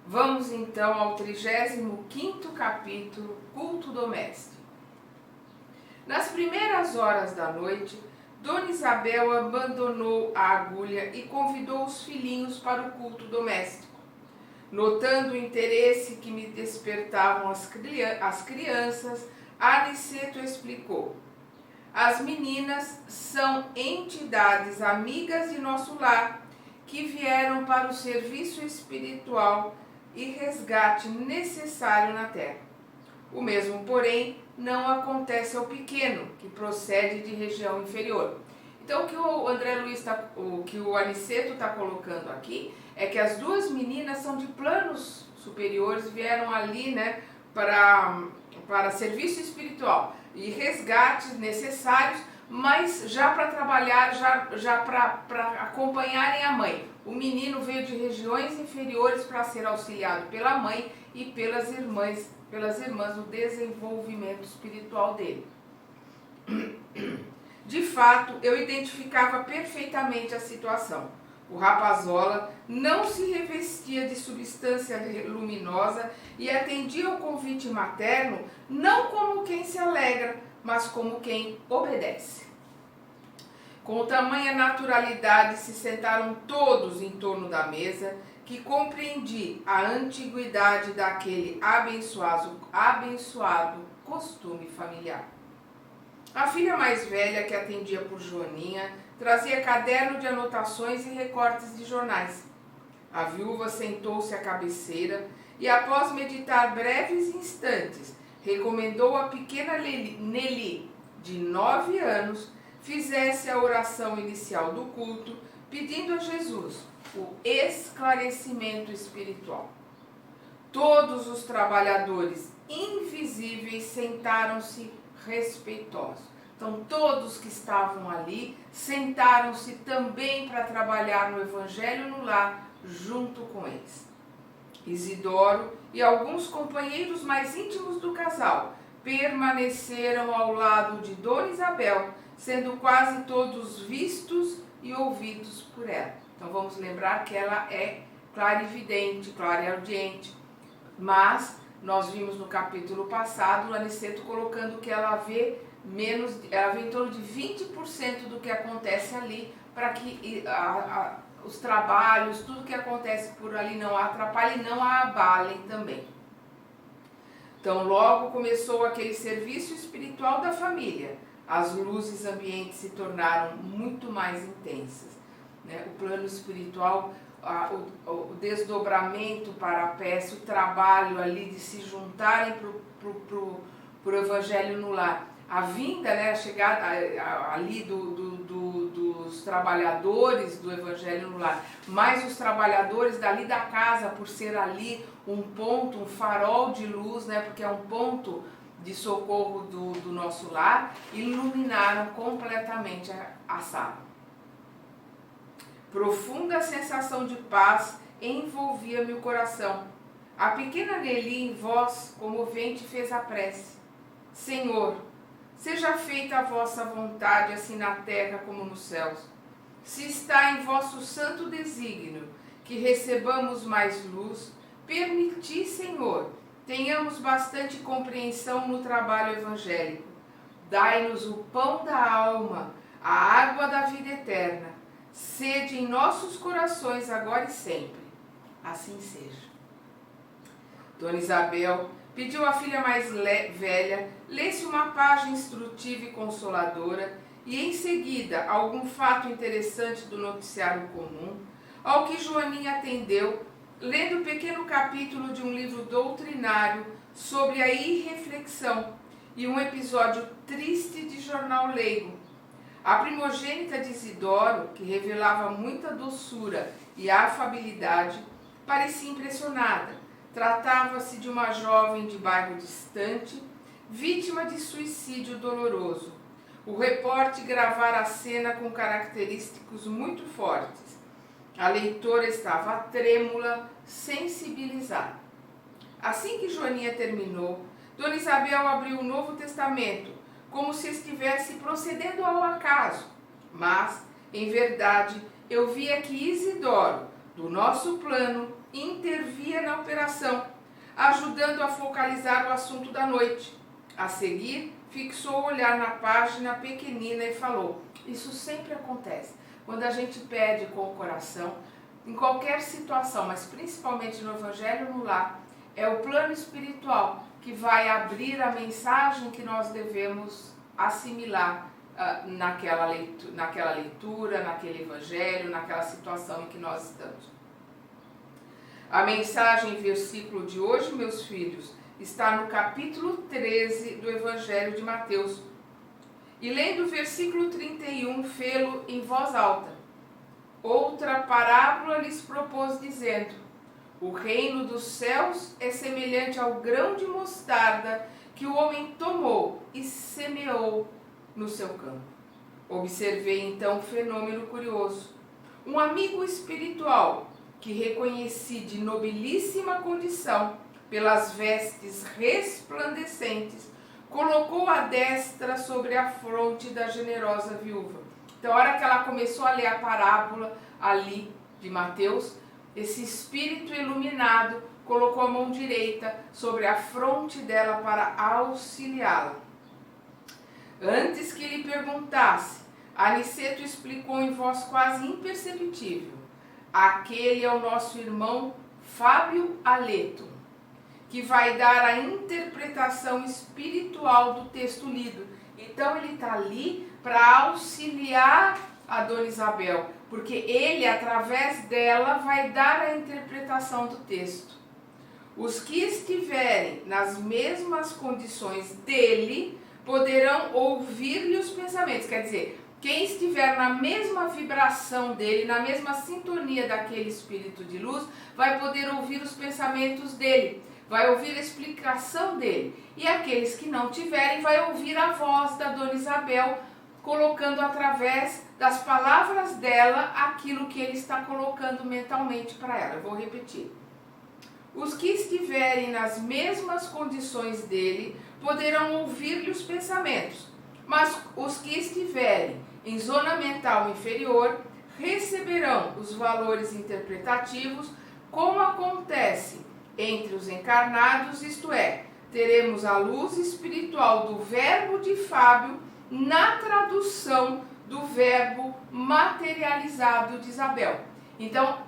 Vamos então ao 35º capítulo, Culto Doméstico. Nas primeiras horas da noite, Dona Isabel abandonou a agulha e convidou os filhinhos para o culto doméstico. Notando o interesse que me despertavam as crianças, Aniceto explicou: as meninas são entidades amigas de nosso lar, que vieram para o serviço espiritual e resgate necessário na terra. O mesmo, porém, não acontece ao pequeno, que procede de região inferior. Então, o que o André Luiz o que o Aniceto está colocando aqui é que as duas meninas são de planos superiores, vieram ali, né, para serviço espiritual e resgates necessários, mas já para trabalhar, já para acompanharem a mãe. O menino veio de regiões inferiores para ser auxiliado pela mãe e pelas irmãs no desenvolvimento espiritual dele. De fato, eu identificava perfeitamente a situação. O rapazola não se revestia de substância luminosa e atendia ao convite materno não como quem se alegra, mas como quem obedece. Com tamanha naturalidade se sentaram todos em torno da mesa, que compreendi a antiguidade daquele abençoado costume familiar. A filha mais velha, que atendia por Joaninha, trazia caderno de anotações e recortes de jornais. A viúva sentou-se à cabeceira e, após meditar breves instantes, recomendou à pequena Nelly, de 9 anos, fizesse a oração inicial do culto, pedindo a Jesus o esclarecimento espiritual. Todos os trabalhadores invisíveis sentaram-se respeitosos. Então, todos que estavam ali sentaram-se também para trabalhar no Evangelho no lar, junto com eles. Isidoro e alguns companheiros mais íntimos do casal permaneceram ao lado de Dona Isabel, sendo quase todos vistos e ouvidos por ela. Então vamos lembrar que ela é clarividente, clareaudiente, mas nós vimos no capítulo passado o Aniceto colocando que ela vê em torno de 20% do que acontece ali, para que os trabalhos, tudo que acontece por ali não a atrapalhem e não a abalem também. Então logo começou aquele serviço espiritual da família. As luzes ambientes se tornaram muito mais intensas, né? O plano espiritual, o desdobramento para a peça, o trabalho ali de se juntarem para o Evangelho no lar. A vinda, né, a chegada ali dos trabalhadores do Evangelho no lar, mais os trabalhadores dali da casa, por ser ali um ponto, um farol de luz, né, porque é um ponto de socorro do nosso lar, iluminaram completamente a sala. Profunda sensação de paz envolvia-me o coração. A pequena Nelly, em voz comovente, fez a prece: Senhor, seja feita a vossa vontade, assim na terra como nos céus. Se está em vosso santo desígnio que recebamos mais luz, permiti, Senhor, tenhamos bastante compreensão no trabalho evangélico. Dai-nos o pão da alma, a água da vida eterna. Sede em nossos corações agora e sempre. Assim seja. Dona Isabel pediu à filha mais velha lesse uma página instrutiva e consoladora e, em seguida, algum fato interessante do noticiário comum, ao que Joaninha atendeu, lendo um pequeno capítulo de um livro doutrinário sobre a irreflexão e um episódio triste de jornal leigo. A primogênita de Isidoro, que revelava muita doçura e afabilidade, parecia impressionada. Tratava-se de uma jovem de bairro distante, vítima de suicídio doloroso. O repórter gravara a cena com característicos muito fortes. A leitora estava trêmula, sensibilizada. Assim que Joaninha terminou, Dona Isabel abriu o Novo Testamento, como se estivesse procedendo ao acaso. Mas, em verdade, eu via que Isidoro, do nosso plano, intervia na operação, ajudando a focalizar o assunto da noite. A seguir, fixou o olhar na página pequenina e falou: isso sempre acontece. Quando a gente pede com o coração, em qualquer situação, mas principalmente no Evangelho no Lar, é o plano espiritual que vai abrir a mensagem que nós devemos assimilar naquela leitura, naquele Evangelho, naquela situação em que nós estamos. A mensagem, versículo de hoje, meus filhos, está no capítulo 13 do Evangelho de Mateus. E lendo o versículo 31, fê-lo em voz alta. Outra parábola lhes propôs, dizendo: o reino dos céus é semelhante ao grão de mostarda que o homem tomou e semeou no seu campo. Observei então um fenômeno curioso. Um amigo espiritual, que reconheci de nobilíssima condição, pelas vestes resplandecentes, colocou a destra sobre a fronte da generosa viúva. Então, a hora que ela começou a ler a parábola ali de Mateus, esse espírito iluminado colocou a mão direita sobre a fronte dela para auxiliá-la. Antes que lhe perguntasse, Aniceto explicou em voz quase imperceptível: aquele é o nosso irmão Fábio Aleto, que vai dar a interpretação espiritual do texto lido. Então ele está ali para auxiliar a Dona Isabel, porque ele, através dela, vai dar a interpretação do texto. Os que estiverem nas mesmas condições dele poderão ouvir-lhe os pensamentos. Quer dizer, quem estiver na mesma vibração dele, na mesma sintonia daquele espírito de luz, vai poder ouvir os pensamentos dele, vai ouvir a explicação dele. E aqueles que não tiverem, vai ouvir a voz da Dona Isabel, colocando através das palavras dela aquilo que ele está colocando mentalmente para ela. Eu vou repetir. Os que estiverem nas mesmas condições dele poderão ouvir-lhe os pensamentos, mas os que estiverem em zona mental inferior receberão os valores interpretativos, como acontece entre os encarnados, isto é, teremos a luz espiritual do verbo de Fábio na tradução do verbo materializado de Isabel. Então,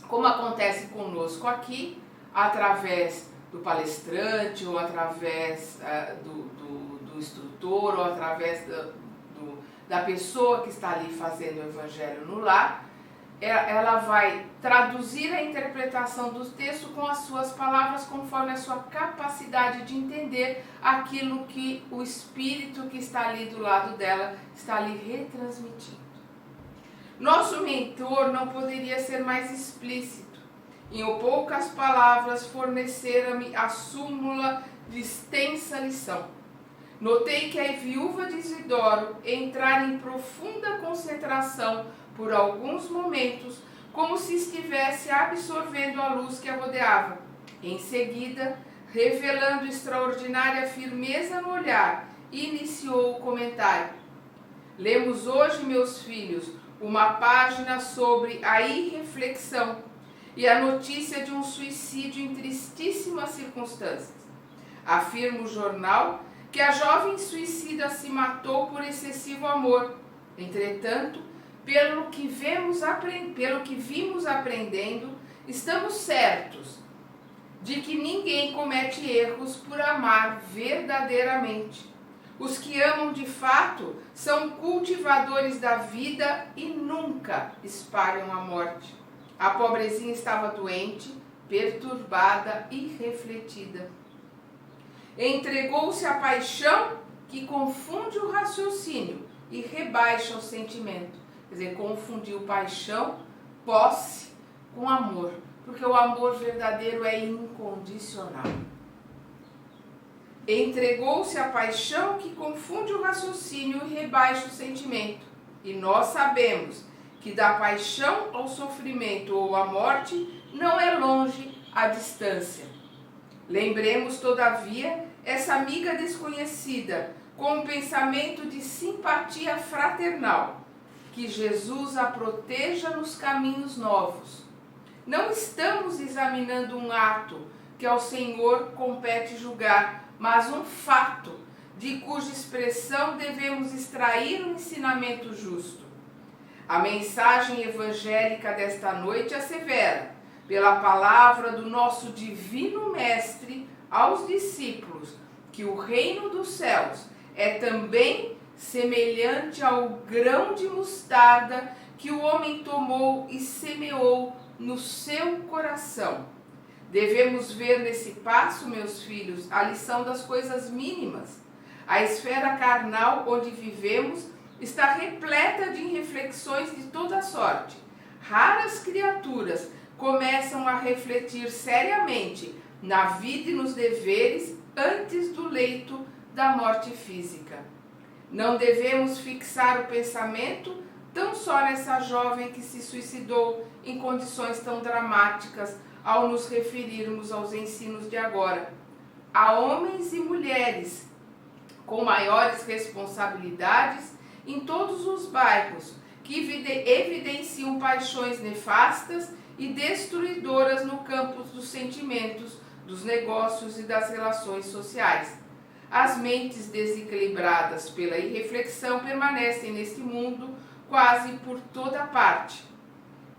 como acontece conosco aqui, através do palestrante, ou através do instrutor, ou através da pessoa que está ali fazendo o Evangelho no Lar, ela vai traduzir a interpretação do texto com as suas palavras, conforme a sua capacidade de entender aquilo que o Espírito que está ali do lado dela está ali retransmitindo. Nosso mentor não poderia ser mais explícito. Em poucas palavras, fornecera-me a súmula de extensa lição. Notei que a viúva de Isidoro entrara em profunda concentração por alguns momentos, como se estivesse absorvendo a luz que a rodeava. Em seguida, revelando extraordinária firmeza no olhar, iniciou o comentário. Lemos hoje, meus filhos, uma página sobre a irreflexão e a notícia de um suicídio em tristíssimas circunstâncias. Afirma o jornal que a jovem suicida se matou por excessivo amor. Entretanto, pelo que vimos aprendendo, estamos certos de que ninguém comete erros por amar verdadeiramente. Os que amam de fato são cultivadores da vida e nunca espalham a morte. A pobrezinha estava doente, perturbada e refletida. Entregou-se à paixão que confunde o raciocínio e rebaixa o sentimento. Quer dizer, confundiu paixão, posse, com amor, porque o amor verdadeiro é incondicional. Entregou-se à paixão que confunde o raciocínio e rebaixa o sentimento. E nós sabemos que da paixão ao sofrimento ou à morte não é longe a distância. Lembremos, todavia, essa amiga desconhecida com um pensamento de simpatia fraternal. Que Jesus a proteja nos caminhos novos. Não estamos examinando um ato que ao Senhor compete julgar, mas um fato de cuja expressão devemos extrair um ensinamento justo. A mensagem evangélica desta noite assevera, pela palavra do nosso divino Mestre aos discípulos, que o reino dos céus é também semelhante ao grão de mostarda que o homem tomou e semeou no seu coração. Devemos ver nesse passo, meus filhos, a lição das coisas mínimas. A esfera carnal onde vivemos está repleta de reflexões de toda sorte. Raras criaturas começam a refletir seriamente na vida e nos deveres antes do leito da morte física. Não devemos fixar o pensamento tão só nessa jovem que se suicidou em condições tão dramáticas ao nos referirmos aos ensinos de agora. Há homens e mulheres com maiores responsabilidades em todos os bairros que evidenciam paixões nefastas e destruidoras no campo dos sentimentos, dos negócios e das relações sociais. As mentes desequilibradas pela irreflexão permanecem neste mundo quase por toda parte.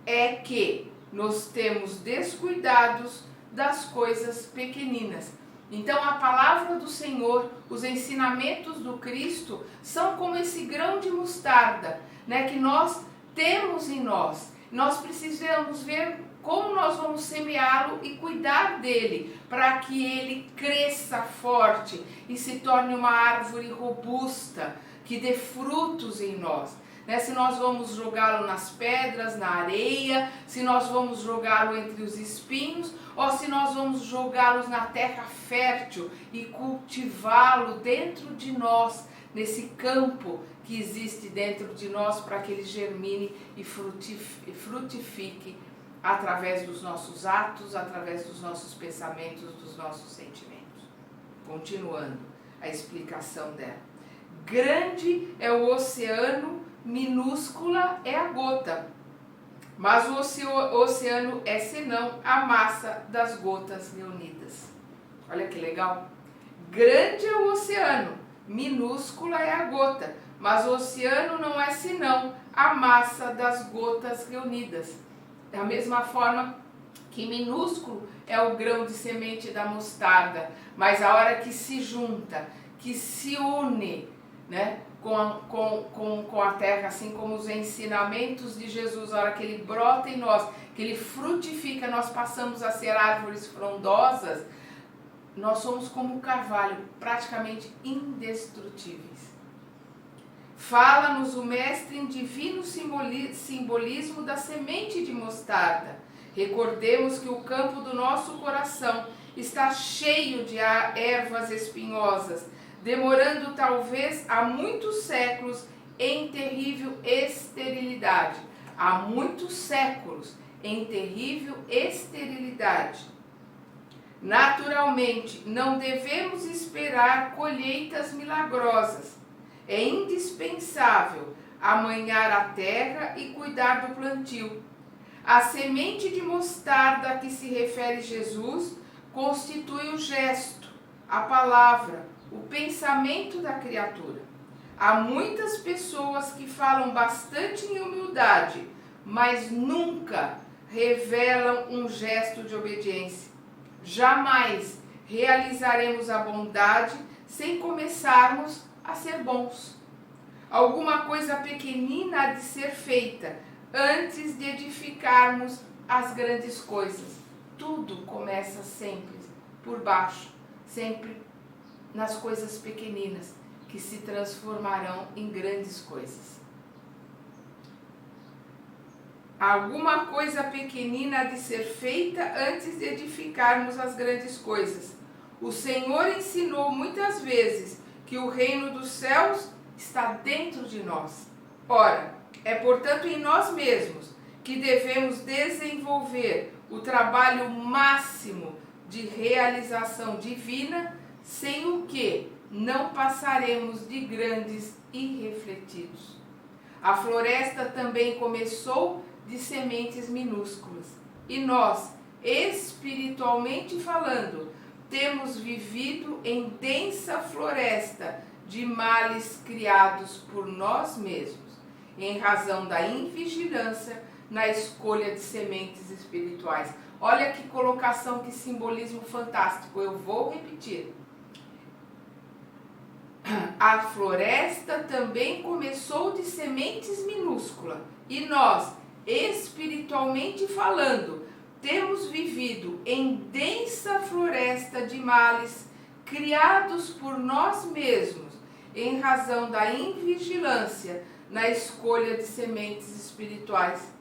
É que nos temos descuidados das coisas pequeninas. Então a palavra do Senhor, os ensinamentos do Cristo são como esse grão de mostarda, né, que nós temos em nós. Nós precisamos ver como nós vamos semeá-lo e cuidar dele, para que ele cresça forte e se torne uma árvore robusta, que dê frutos em nós. Né? Se nós vamos jogá-lo nas pedras, na areia, se nós vamos jogá-lo entre os espinhos, ou se nós vamos jogá-los na terra fértil e cultivá-lo dentro de nós, nesse campo que existe dentro de nós, para que ele germine e frutifique através dos nossos atos, através dos nossos pensamentos, dos nossos sentimentos. Continuando a explicação dela. Grande é o oceano, minúscula é a gota, mas o oceano é senão a massa das gotas reunidas. Olha que legal. Grande é o oceano, minúscula é a gota, mas o oceano não é senão a massa das gotas reunidas. Da mesma forma que minúsculo é o grão de semente da mostarda, mas a hora que se junta, que se une, né, com a terra, assim como os ensinamentos de Jesus, a hora que ele brota em nós, que ele frutifica, nós passamos a ser árvores frondosas, nós somos como um carvalho, praticamente indestrutíveis. Fala-nos o Mestre em divino simbolismo da semente de mostarda. Recordemos que o campo do nosso coração está cheio de ervas espinhosas, demorando talvez há muitos séculos em terrível esterilidade. Há muitos séculos em terrível esterilidade. Naturalmente, não devemos esperar colheitas milagrosas. É indispensável amanhar a terra e cuidar do plantio. A semente de mostarda a que se refere Jesus constitui o gesto, a palavra, o pensamento da criatura. Há muitas pessoas que falam bastante em humildade, mas nunca revelam um gesto de obediência. Jamais realizaremos a bondade sem começarmos a ser bons. Alguma coisa pequenina há de ser feita antes de edificarmos as grandes coisas. Tudo começa sempre por baixo, sempre nas coisas pequeninas que se transformarão em grandes coisas. Alguma coisa pequenina há de ser feita antes de edificarmos as grandes coisas. O Senhor ensinou muitas vezes que o reino dos céus está dentro de nós. Ora, é portanto em nós mesmos que devemos desenvolver o trabalho máximo de realização divina, sem o que não passaremos de grandes irrefletidos. A floresta também começou de sementes minúsculas. e nós, espiritualmente falando, temos vivido em densa floresta de males criados por nós mesmos, em razão da invigilância na escolha de sementes espirituais. Olha que colocação, que simbolismo fantástico. Eu vou repetir. A floresta também começou de sementes minúsculas e nós, espiritualmente falando, temos vivido em densa floresta de males criados por nós mesmos, em razão da invigilância na escolha de sementes espirituais.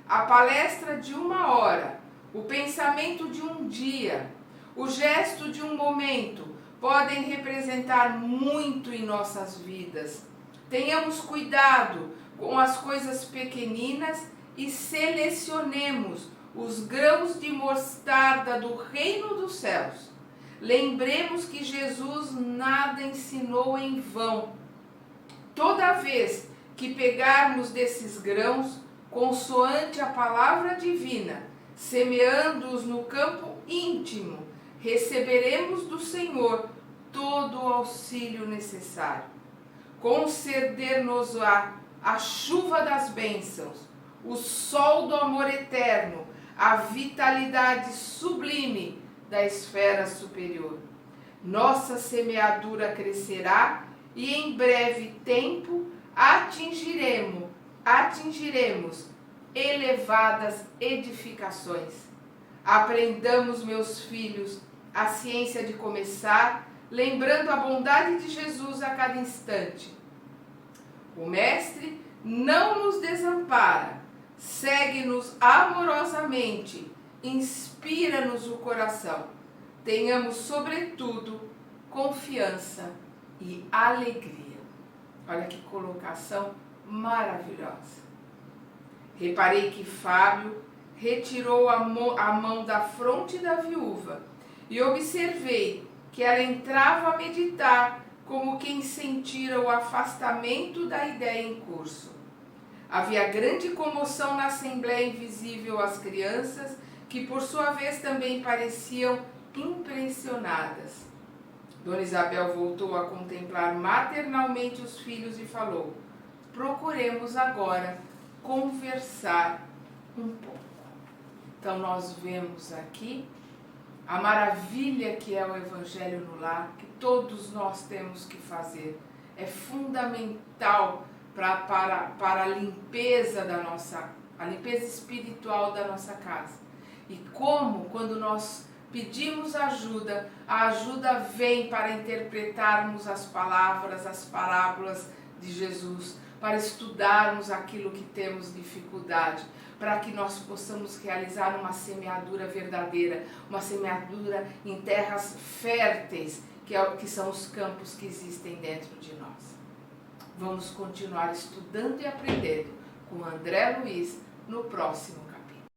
A palestra de 1 hora, o pensamento de um dia, o gesto de um momento podem representar muito em nossas vidas. Tenhamos cuidado com as coisas pequeninas e selecionemos os grãos de mostarda do reino dos céus. Lembremos que Jesus nada ensinou em vão. Toda vez que pegarmos desses grãos, consoante a palavra divina, semeando-os no campo íntimo, receberemos do Senhor todo o auxílio necessário. Conceder-nos-á a chuva das bênçãos, o sol do amor eterno, a vitalidade sublime da esfera superior. Nossa semeadura crescerá e em breve tempo atingiremos elevadas edificações. Aprendamos, meus filhos, a ciência de começar, lembrando a bondade de Jesus a cada instante. O Mestre não nos desampara, segue-nos amorosamente, inspira-nos o coração. Tenhamos, sobretudo, confiança e alegria. Olha que colocação maravilhosa. Reparei que Fábio retirou a mão da fronte da viúva e observei que ela entrava a meditar como quem sentira o afastamento da ideia em curso. Havia grande comoção na assembleia invisível às crianças, que por sua vez também pareciam impressionadas. Dona Isabel voltou a contemplar maternalmente os filhos e falou: procuremos agora conversar um pouco. Então nós vemos aqui a maravilha que é o Evangelho no Lar, que todos nós temos que fazer. É fundamental para a limpeza a limpeza espiritual da nossa casa. E como, quando nós pedimos ajuda, a ajuda vem para interpretarmos as palavras, as parábolas de Jesus, para estudarmos aquilo que temos dificuldade, para que nós possamos realizar uma semeadura verdadeira, uma semeadura em terras férteis, que são os campos que existem dentro de nós. Vamos continuar estudando e aprendendo com André Luiz no próximo capítulo.